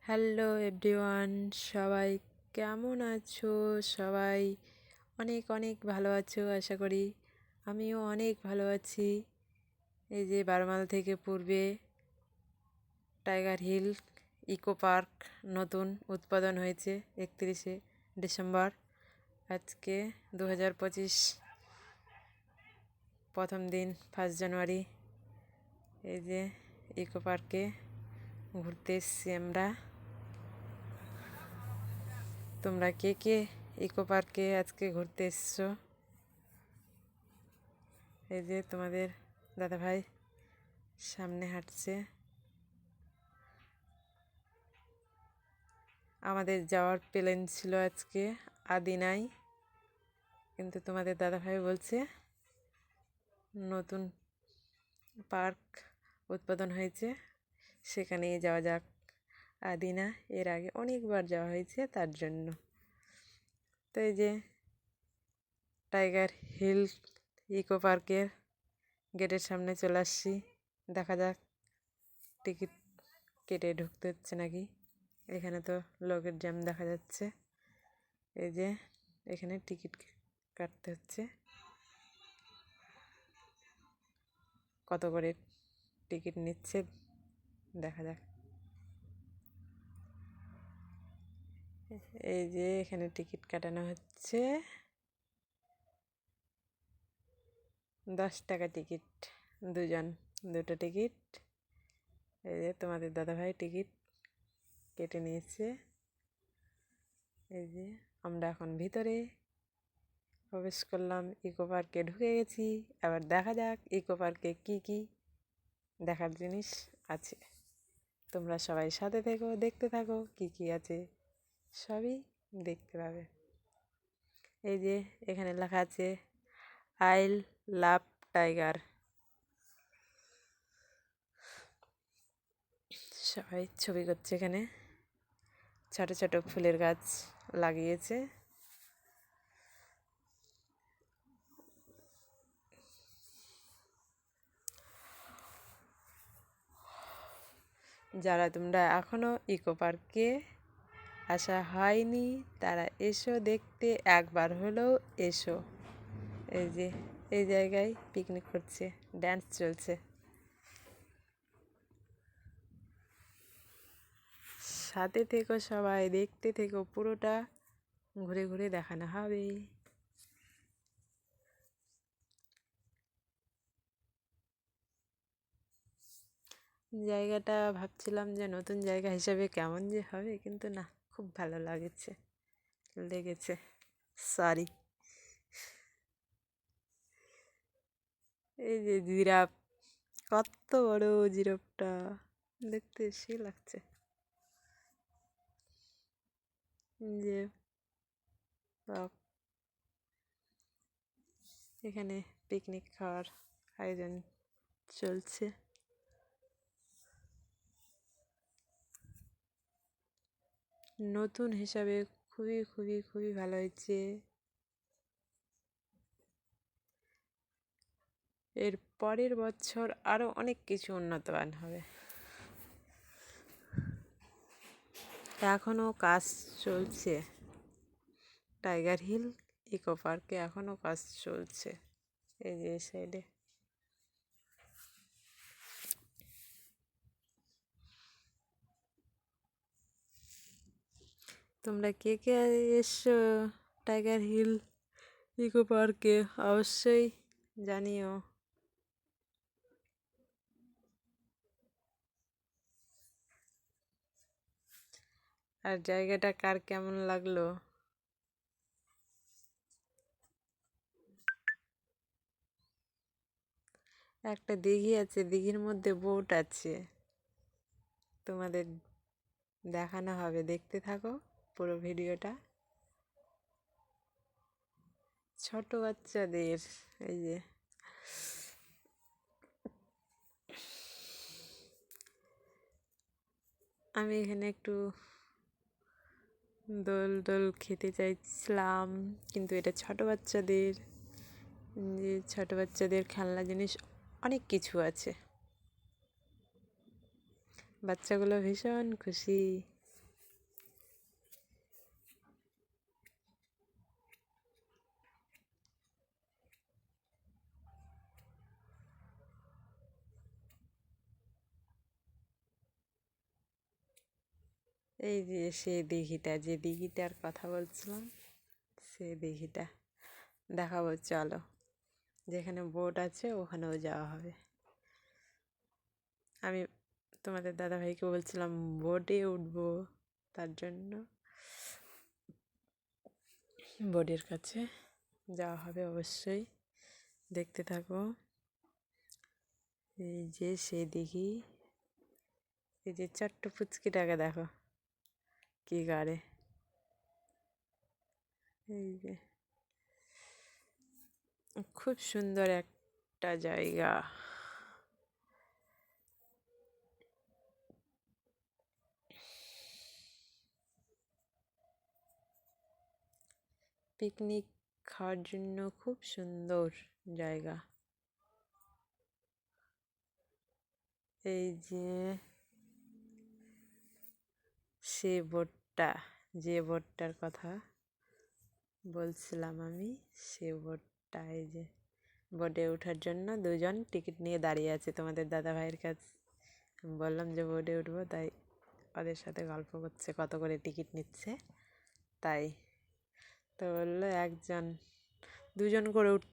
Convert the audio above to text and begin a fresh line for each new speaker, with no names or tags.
Hello everyone, সবাই কেমন আছো? সবাই অনেক অনেক ভালো আছো আশা করি। আমিও অনেক ভালো আছি। এই যে বারমাল থেকে পূর্বে টাইগার হিল ইকো পার্ক নতুন উদ্বোধন হয়েছে 31শে ডিসেম্বর। আজকে 2025 প্রথম দিন 1 জানুয়ারি। এই যে ইকো পার্কে ঘুরতে এসছি আমরা। তোমরা কে কে ইকো পার্কে আজকে ঘুরতে এসছো? এই যে তোমাদের দাদাভাই সামনে হাঁটছে। আমাদের যাওয়ার প্ল্যান ছিল আজকে আদিনায়, কিন্তু তোমাদের দাদাভাই বলছে নতুন পার্ক উদ্বোধন হয়েছে, সেখানেই যাওয়া যাক। আদিনা এর আগে অনেকবার যাওয়া হয়েছে, তার জন্য। তো এই যে টাইগার হিল ইকো পার্কের গেটের সামনে চলে আসছি। দেখা যাক টিকিট কেটে ঢুকতে হচ্ছে নাকি। এখানে তো লোকের জ্যাম দেখা যাচ্ছে। এই যে এখানে টিকিট কাটতে হচ্ছে। কত করে টিকিট নিচ্ছে দেখা যাক। এই যে এখানে টিকিট কাটানো হচ্ছে 10 টাকা টিকিট, দুজন 2টো টিকিট। এই যে তোমাদের দাদাভাই টিকিট কেটে নিয়েছে। এই যে আমরা এখন ভিতরে প্রবেশ করলাম, ইকো পার্কে ঢুকে গেছি। আবার দেখা যাক ইকো পার্কে কী কী দেখার জিনিস আছে। তোমরা সবাই সাথে থেকো, দেখতে থাকো কী কী আছে, সবই দেখতে পাবে। এই যে এখানে লেখা আছে আই লাভ টাইগার। সবাই ছবি করছে। এখানে ছোট ছোট ফুলের গাছ লাগিয়েছে। যারা তোমরা এখনও ইকো পার্কে আসা হয়নি, তারা এসো দেখতে, একবার হলেও এসো। এই যে এই জায়গায় পিকনিক করছে, ড্যান্স চলছে। সাথে থেকো, সবাই দেখতে থেকো, পুরোটা ঘুরে ঘুরে দেখানো হবে। জায়গাটা ভাবছিলাম যে নতুন জায়গা হিসাবে কেমন যে হবে, কিন্তু না, খুব ভালো লেগেছে। সরি। এই যে জিরাফ, কত বড় জিরাফটা, দেখতে সেই লাগছে। যে এখানে পিকনিক খাওয়ার আয়োজন চলছে। নতুন হিসাবে খুবই খুবই খুবই ভালো হয়েছে। এর পরের বছর আরও অনেক কিছু উন্নতমান হবে। এখনও কাজ চলছে। টাইগার হিল ইকো পার্কে এখনও কাজ চলছে। এই যে সাইডে তোমরা কে কে এসছো টাইগার হিল ইকো পার্কে, অবশ্যই জানিও। আর জায়গাটা কার কেমন লাগলো? একটা দিঘি আছে, দিঘির মধ্যে বোট আছে, তোমাদের দেখানো হবে, দেখতে থাকো পুরো ভিডিওটা। ছোট বাচ্চাদের, এই যে আমি এখানে একটু দোল দোল খেতে চাইছিলাম, কিন্তু এটা ছোট বাচ্চাদের। যে ছোট বাচ্চাদের খেলনা জিনিস অনেক কিছু আছে। বাচ্চাগুলো ভীষণ খুশি। এই যে সেই দিঘিটা, যে দিঘিটার কথা বলছিলাম, সেই দিঘিটা দেখাবো চলো। যেখানে বোট আছে ওখানেও যাওয়া হবে। আমি তোমাদের দাদাভাইকে বলছিলাম বোটে উঠবো, তার জন্য বোটের কাছে যাওয়া হবে অবশ্যই। দেখতে থাকো। এই যে সেই দিঘি, এই যে ছোট্ট পুচকিটাকে দেখো কি করে। এই যে খুব সুন্দর একটা জায়গা। পিকনিক খাওয়ার জন্য খুব সুন্দর জায়গা। এই যে সে বোটটা, যে বোটটার কথা বলছিলাম আমি, সে বোটটা, এই যে বোটে ওঠার জন্য দুজন টিকিট নিয়ে দাঁড়িয়ে আছে তোমাদের দাদা ভাইয়ের কাছে। আমি বললাম যে বোটে উঠবো, তাই ওদের সাথে গল্প করছে কত করে টিকিট নিচ্ছে। তাই তো বললো একজন, দুজন করে